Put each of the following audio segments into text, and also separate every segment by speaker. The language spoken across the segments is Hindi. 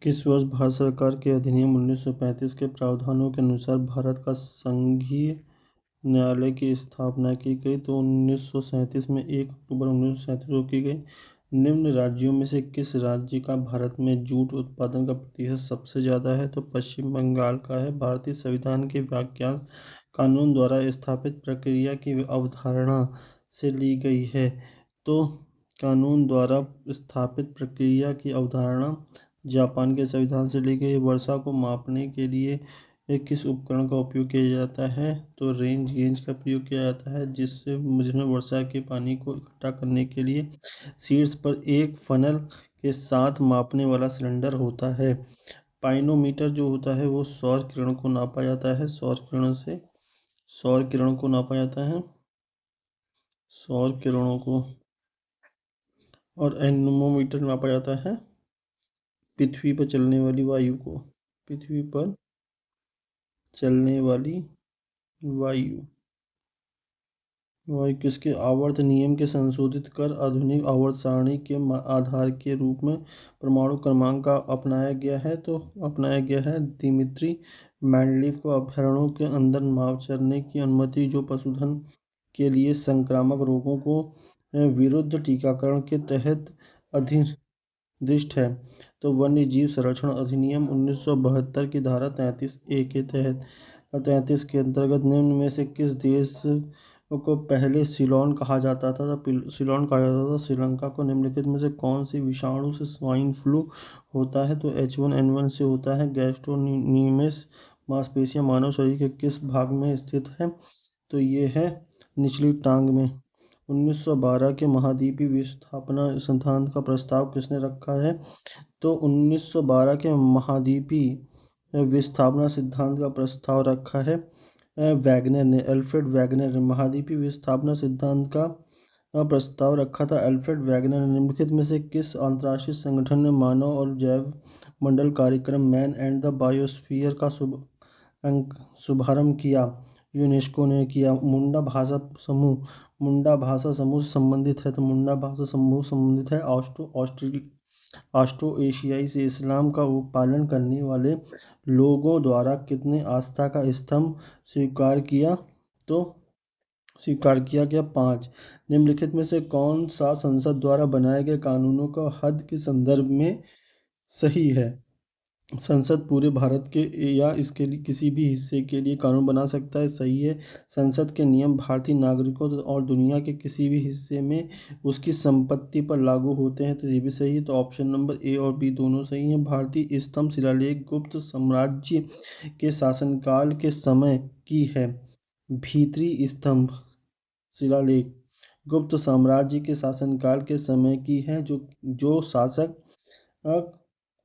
Speaker 1: किस वर्ष भारत सरकार के अधिनियम 1935 के प्रावधानों के अनुसार भारत का संघीय न्यायालय की स्थापना की गई? तो 1937 में 1 अक्टूबर 1937 को की गई। निम्न राज्यों में से किस राज्य का भारत में जूट उत्पादन का प्रतिशत सबसे ज़्यादा है? तो पश्चिम बंगाल का है। भारतीय संविधान के व्याख्या कानून द्वारा स्थापित प्रक्रिया की अवधारणा से ली गई है। तो कानून द्वारा स्थापित प्रक्रिया की अवधारणा जापान के संविधान से ली गई। वर्षा को मापने के लिए किस उपकरण का उपयोग किया जाता है? तो रेंज गेज का प्रयोग किया जाता है, जिसमें वर्षा के पानी को इकट्ठा करने के लिए शीर्ष पर एक फनल के साथ मापने वाला सिलेंडर होता है। पाइनोमीटर जो होता है वो सौर किरण को नापा जाता है। सौर किरणों को नापा जाता है, सौर किरणों को। और एनेमोमीटर नापा जाता है पृथ्वी पर चलने वाली वायु को। पृथ्वी पर चलने वाली वायु वायु किसके आवर्त नियम के संशोधित कर आधुनिक आवर्त सारणी के आधार के रूप में परमाणु क्रमांक का अपनाया गया है? तो अपनाया गया है दिमित्री मेंडलीव को अभ्यारण्यों के अंदर मानव चरने की अनुमति, जो पशुधन के लिए संक्रामक रोगों को विरुद्ध टीकाकरण के तहत अधिनिर्दिष्ट है। तो वन्य जीव संरक्षण अधिनियम 1972 की धारा 33A के तहत 33 के अंतर्गत निम्न में से किस देश को पहले सीलोन कहा जाता था? तो सीलोन कहा जाता था श्रीलंका को। निम्नलिखित में से कौन सी विषाणु से स्वाइन फ्लू होता है? तो H1N1 से होता है। गैस्ट्रोनीमिस मांसपेशियां मानव शरीर के किस भाग में स्थित है? तो ये है निचली टांग में। 1912 के महाद्वीपीय विस्थापना सिद्धांत का प्रस्ताव किसने रखा है? तो 1912 के महाद्वीपीय विस्थापना सिद्धांत का प्रस्ताव रखा है वैगनर ने, अल्फ्रेड वैगनर ने। महाद्वीपीय विस्थापना सिद्धांत का प्रस्ताव रखा था अल्फ्रेड वैगनर ने। निम्नलिखित में से किस अंतर्राष्ट्रीय संगठन ने मानव और जैव मंडल कार्यक्रम मैन एंड द बायोस्फीयर का शुभारंभ किया? यूनेस्को ने किया। मुंडा भाषा समूह से संबंधित है। तो मुंडा भाषा समूह संबंधित है ऑस्ट्रो एशियाई से। इस्लाम का पालन करने वाले लोगों द्वारा कितने आस्था का स्तंभ स्वीकार किया? तो स्वीकार किया गया 5। निम्नलिखित में से कौन सा संसद द्वारा बनाए गए कानूनों का हद के संदर्भ में सही है? संसद पूरे भारत के या इसके लिए किसी भी हिस्से के लिए कानून बना सकता है, सही है। संसद के नियम भारतीय नागरिकों और दुनिया के किसी भी हिस्से में उसकी संपत्ति पर लागू होते हैं, तो ये भी सही है। तो ऑप्शन नंबर ए और बी दोनों सही हैं। भारतीय स्तंभ शिलालेख गुप्त साम्राज्य के शासनकाल के समय की है। भीतरी स्तंभ शिलालेख गुप्त साम्राज्य के शासनकाल के समय की है। जो शासक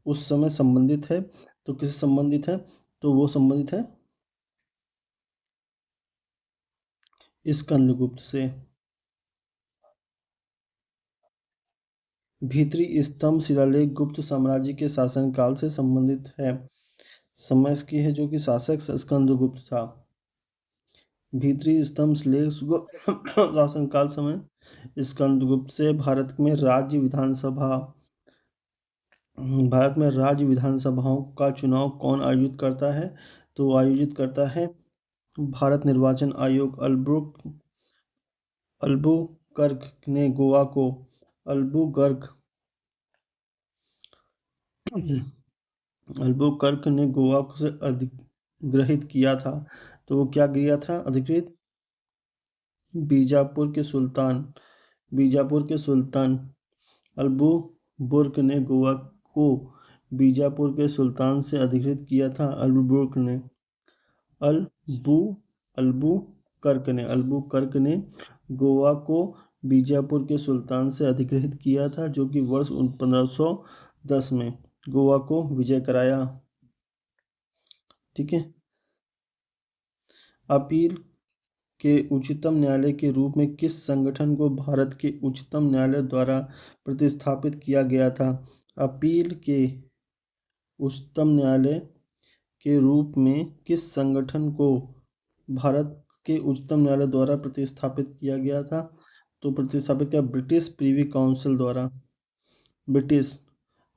Speaker 1: उस समय संबंधित है, तो किससे संबंधित है? तो वो संबंधित है स्कंदगुप्त से। भीतरी स्तंभ शिलालेख गुप्त साम्राज्य के शासनकाल से संबंधित है। समय इसकी है जो कि शासक स्कंदगुप्त था। भीतरी स्तंभ शिलालेख शासनकाल समय स्कंदगुप्त से। भारत में राज्य विधानसभाओं का चुनाव कौन आयोजित करता है? तो आयोजित करता है भारत निर्वाचन आयोग। अल्बुकर्क ने गोवा को अल्बुकर्क अल्बुकर्क ने गोवा से अधिग्रहित किया था। तो वो क्या किया था अधिकृत? बीजापुर के सुल्तान अल्बुबुर्क ने गोवा को बीजापुर के सुल्तान से अधिकृत किया था। अल्बू अल्बुकर्क ने गोवा को बीजापुर के सुल्तान से अधिकृत किया था, जो कि वर्ष 1510 में गोवा को विजय कराया। ठीक है। अपील के उच्चतम न्यायालय के रूप में किस संगठन को भारत के उच्चतम न्यायालय द्वारा प्रतिस्थापित किया गया था? अपील के उच्चतम न्यायालय के रूप में किस संगठन को भारत के उच्चतम न्यायालय द्वारा प्रतिस्थापित किया गया था? तो प्रतिस्थापित किया ब्रिटिश प्रीवी काउंसिल द्वारा। ब्रिटिश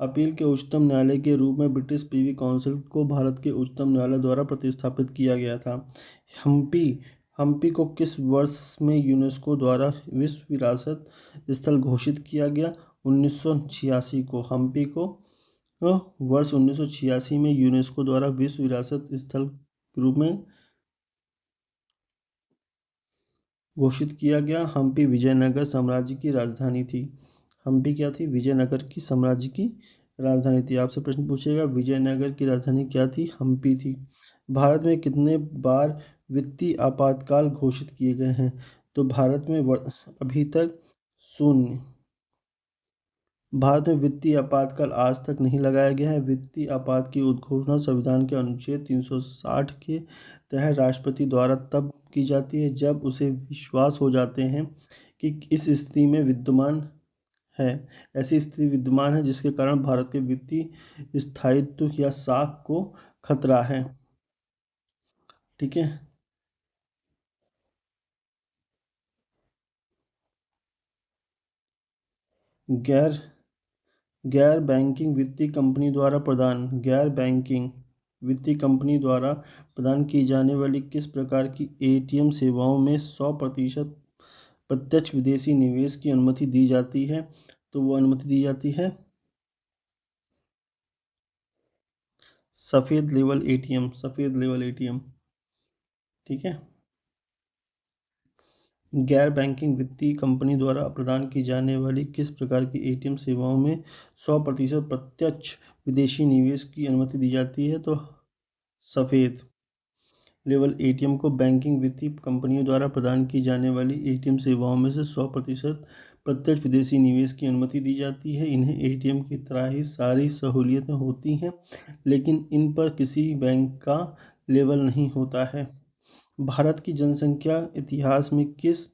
Speaker 1: अपील के उच्चतम न्यायालय के रूप में ब्रिटिश प्रिवी काउंसिल को भारत के उच्चतम न्यायालय द्वारा प्रतिस्थापित किया गया था। हम्पी हम्पी को किस वर्ष में यूनेस्को द्वारा विश्व विरासत स्थल घोषित किया गया? 1986 को। हम्पी को वर्ष 1986 में यूनेस्को द्वारा विश्व विरासत स्थल के रूप में घोषित किया गया। हम्पी विजयनगर साम्राज्य की राजधानी थी। हम्पी क्या थी? विजयनगर की साम्राज्य की राजधानी थी। आपसे प्रश्न पूछेगा विजयनगर की राजधानी क्या थी? हम्पी थी। भारत में कितने बार वित्तीय आपातकाल घोषित किए गए हैं? तो भारत में अभी तक शून्य। भारत में वित्तीय आपातकाल आज तक नहीं लगाया गया है। वित्तीय आपात की उद्घोषणा संविधान के अनुच्छेद 360 के तहत राष्ट्रपति द्वारा तब की जाती है जब उसे विश्वास हो जाते हैं कि इस स्थिति में विद्यमान है ऐसी स्थिति विद्यमान है जिसके कारण भारत के वित्तीय स्थायित्व या साख को खतरा है। ठीक है। गैर गैर बैंकिंग वित्तीय कंपनी द्वारा प्रदान गैर बैंकिंग वित्तीय कंपनी द्वारा प्रदान की जाने वाली किस प्रकार की एटीएम सेवाओं में 100% प्रत्यक्ष विदेशी निवेश की अनुमति दी जाती है? तो वो अनुमति दी जाती है सफ़ेद लेवल एटीएम। ठीक है। गैर बैंकिंग वित्तीय कंपनी द्वारा प्रदान की जाने वाली किस प्रकार की एटीएम सेवाओं में 100% प्रत्यक्ष विदेशी निवेश की अनुमति दी जाती है? तो सफ़ेद लेवल एटीएम को बैंकिंग वित्तीय कंपनियों द्वारा प्रदान की जाने वाली एटीएम सेवाओं में से 100% प्रत्यक्ष विदेशी निवेश की अनुमति दी जाती है। इन्हें एटीएम की तरह ही सारी सहूलियतें होती हैं, लेकिन इन पर किसी बैंक का लेबल नहीं होता है। भारत की जनसंख्या इतिहास में किस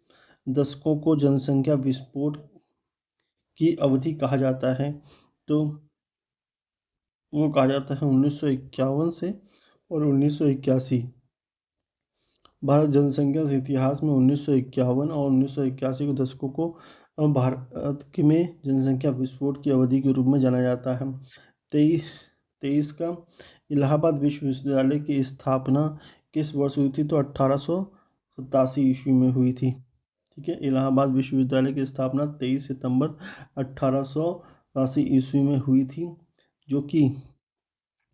Speaker 1: दशकों को जनसंख्या विस्फोट की अवधि कहा जाता है? तो वो कहा जाता है 1951 से और 1981। भारत जनसंख्या से इतिहास में 1951 और 1981 के दशकों को भारत के में जनसंख्या विस्फोट की अवधि के रूप में जाना जाता है। तेईस तेईस का इलाहाबाद विश्वविद्यालय की स्थापना किस वर्ष हुई थी? तो 1887 ईस्वी में हुई थी। ठीक है। इलाहाबाद विश्वविद्यालय की स्थापना 23 सितंबर 1887 ईस्वी में हुई थी, जो कि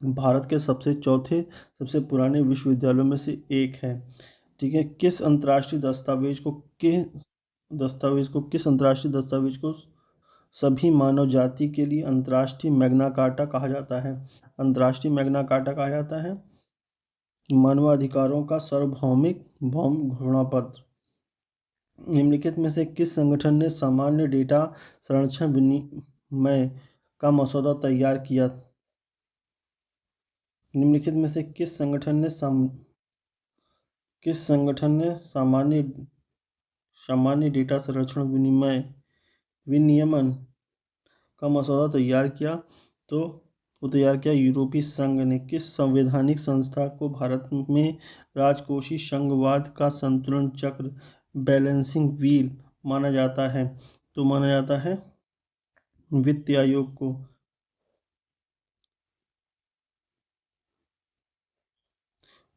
Speaker 1: भारत के सबसे पुराने विश्वविद्यालयों में से एक है। ठीक है। किस अंतर्राष्ट्रीय दस्तावेज को सभी मानव जाति के लिए अंतर्राष्ट्रीय मैग्ना कार्टा कहा जाता है? अंतर्राष्ट्रीय मैग्ना कार्टा कहा जाता है मानवाधिकारों का सार्वभौमिक भौम घोषणा पत्र। निम्नलिखित में से किस संगठन ने सामान्य डेटा संरक्षण विनिमय का मसौदा तैयार किया? निम्नलिखित में से किस संगठन ने सामान्य डेटा संरक्षण विनियमन का मसौदा तैयार किया? तो वो तैयार किया यूरोपीय संघ ने। किस संवैधानिक संस्था को भारत में राजकोषीय संघवाद का संतुलन चक्र बैलेंसिंग व्हील माना जाता है? तो माना जाता है वित्त आयोग को।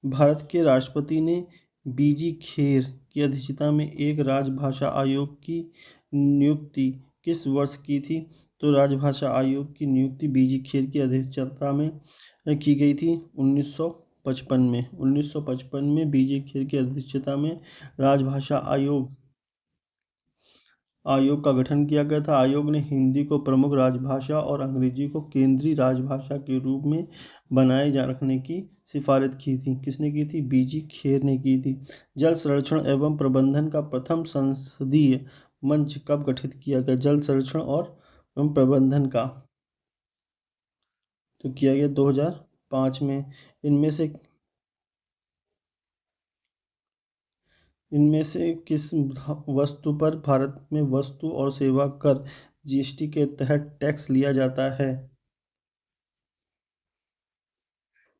Speaker 1: भारत के राष्ट्रपति ने बीजी खेर की अध्यक्षता में एक राजभाषा आयोग की नियुक्ति किस वर्ष की थी? तो राजभाषा आयोग की नियुक्ति बीजी खेर की अध्यक्षता में की गई थी 1955 में। 1955 में बीजी खेर की अध्यक्षता में राजभाषा आयोग का गठन किया गया था। आयोग ने हिंदी को प्रमुख राजभाषा और अंग्रेजी को केंद्रीय राजभाषा के रूप में बनाए जा रखने की सिफारिश की थी। किसने की थी? बीजी खेर ने की थी। जल संरक्षण एवं प्रबंधन का प्रथम संसदीय मंच कब गठित किया गया? जल संरक्षण और एवं प्रबंधन का तो किया गया 2005 में। इनमें से इनमें से किस वस्तु पर भारत में वस्तु और सेवा कर जीएसटी के तहत टैक्स लिया जाता है?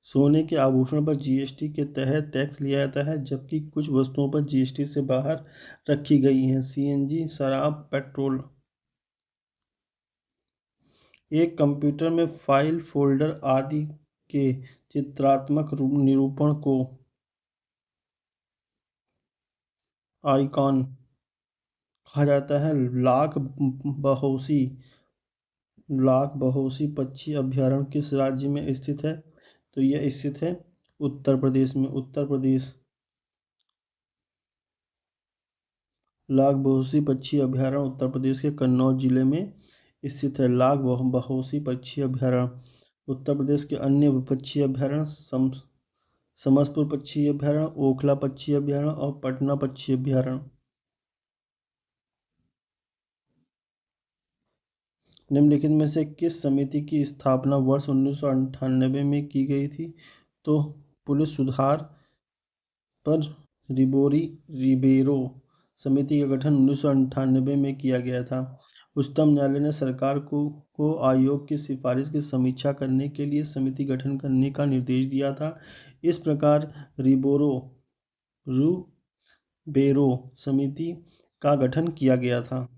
Speaker 1: सोने के आभूषण पर जीएसटी के तहत टैक्स लिया जाता है, जबकि कुछ वस्तुओं पर जीएसटी से बाहर रखी गई हैं। सीएनजी, शराब, पेट्रोल। एक कंप्यूटर में फाइल, फोल्डर आदि के चित्रात्मक निरूपण को आइकॉन कहा जाता है। बहोसी लाख बहोसी पक्षी अभयारण्य किस राज्य में स्थित है? तो यह स्थित है उत्तर प्रदेश में। उत्तर प्रदेश। लाख बहोसी पक्षी अभयारण्य उत्तर प्रदेश के कन्नौज जिले में स्थित है। बहोसी पक्षी अभयारण्य। उत्तर प्रदेश के अन्य पक्षी अभयारण्य समसपुर पक्षी अभयारण्य, ओखला पक्षी अभयारण्य और पटना पक्षी अभयारण्य। निम्नलिखित में से किस समिति की स्थापना वर्ष 1998 में की गई थी? तो पुलिस सुधार पर रिबेरो समिति का गठन 1998 में किया गया था। उच्चतम न्यायालय ने सरकार को आयोग की सिफारिश की समीक्षा करने के लिए समिति गठन करने का निर्देश दिया था। इस प्रकार रूबेरो समिति का गठन किया गया था।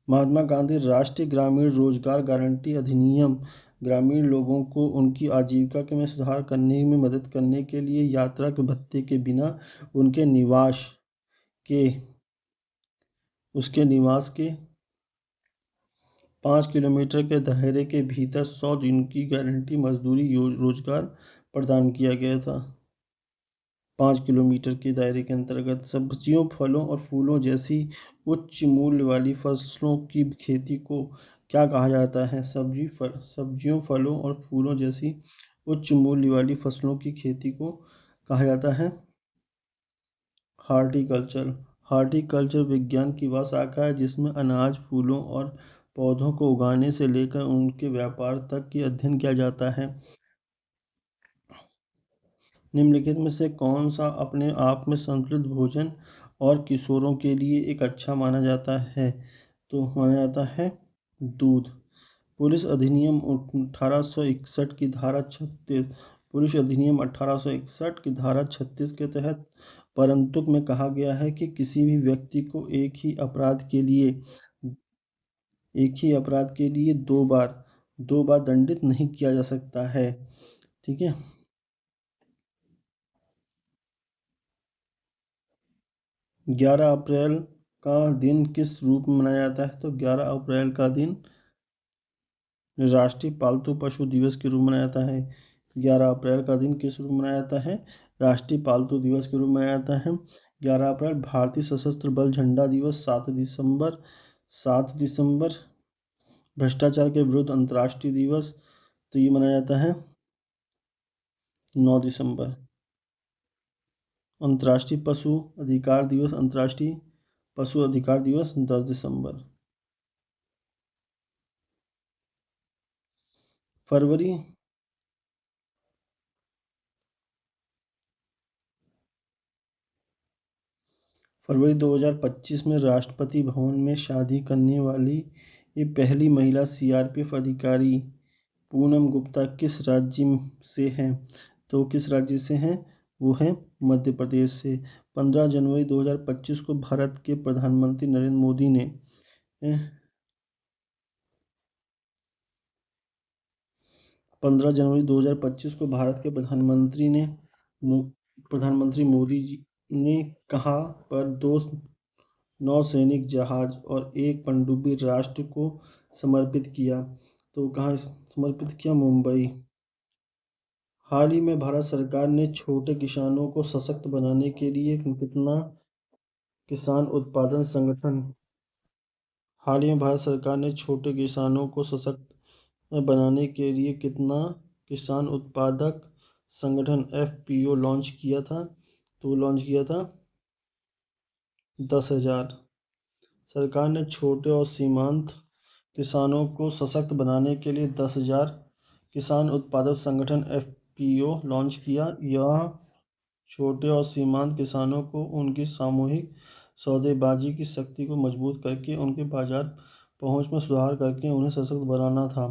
Speaker 1: महात्मा गांधी राष्ट्रीय ग्रामीण रोजगार गारंटी अधिनियम ग्रामीण लोगों को उनकी आजीविका में सुधार करने में मदद करने के लिए यात्रा के भत्ते के बिना उनके निवास के उसके निवास के 5 किलोमीटर के दायरे के भीतर 100 दिन की गारंटी मजदूरी रोजगार प्रदान किया गया था। 5 किलोमीटर के दायरे के अंतर्गत सब्जियों, फलों और फूलों जैसी उच्च मूल्य वाली फसलों की खेती को क्या कहा जाता है? सब्जियों, फलों और फूलों जैसी उच्च मूल्य वाली फसलों की खेती को कहा जाता है हॉर्टिकल्चर। हॉर्टिकल्चर विज्ञान की वह शाखा है जिसमें अनाज, फूलों और पौधों को उगाने से लेकर उनके व्यापार तक की अध्ययन किया जाता है। निम्नलिखित में से कौन सा अपने आप में संतुलित भोजन और किशोरों के लिए एक अच्छा माना जाता है? तो माना जाता है दूध। पुलिस अधिनियम 1861 की धारा 36 पुलिस अधिनियम 1861 की धारा 36 के तहत परंतुक में कहा गया है कि किसी भी व्यक्ति को एक ही अपराध के लिए दो बार दंडित नहीं किया जा सकता है। ठीक है। 11 अप्रैल का दिन किस रूप में मनाया जाता है? तो 11 अप्रैल का दिन राष्ट्रीय पालतू पशु दिवस के रूप में मनाया जाता है। 11 अप्रैल का दिन किस रूप में मनाया जाता है? राष्ट्रीय पालतू दिवस के रूप में मनाया जाता है। 11 अप्रैल भारतीय सशस्त्र बल झंडा दिवस। 7 दिसंबर भ्रष्टाचार के विरुद्ध अंतर्राष्ट्रीय दिवस। तो ये मनाया जाता है 9 दिसंबर। अंतर्राष्ट्रीय पशु अधिकार दिवस 10 दिसंबर। फरवरी 2025 में राष्ट्रपति भवन में शादी करने वाली ये पहली महिला सीआरपीएफ अधिकारी पूनम गुप्ता किस राज्य से हैं? तो किस राज्य से हैं? वो है मध्य प्रदेश से। 15 जनवरी 2025 को भारत के प्रधानमंत्री नरेंद्र मोदी ने 15 जनवरी 2025 को भारत के प्रधानमंत्री मोदी जी ने कहाँ पर 2 नौसैनिक जहाज और एक पनडुब्बी राष्ट्र को समर्पित किया? तो कहाँ समर्पित किया? मुंबई। हाल ही में भारत सरकार ने छोटे किसानों को सशक्त बनाने के लिए कितना किसान उत्पादन संगठन हाल ही में भारत सरकार ने छोटे किसानों को सशक्त बनाने के लिए कितना किसान उत्पादक संगठन एफपीओ लॉन्च किया था? तो लॉन्च किया था 10,000। सरकार ने छोटे और सीमांत किसानों को सशक्त बनाने के लिए 10,000 किसान उत्पादक संगठन एफपीओ लॉन्च किया। यह छोटे और सीमांत किसानों को उनकी सामूहिक सौदेबाजी की शक्ति को मजबूत करके उनके बाजार पहुंच में सुधार करके उन्हें सशक्त बनाना था।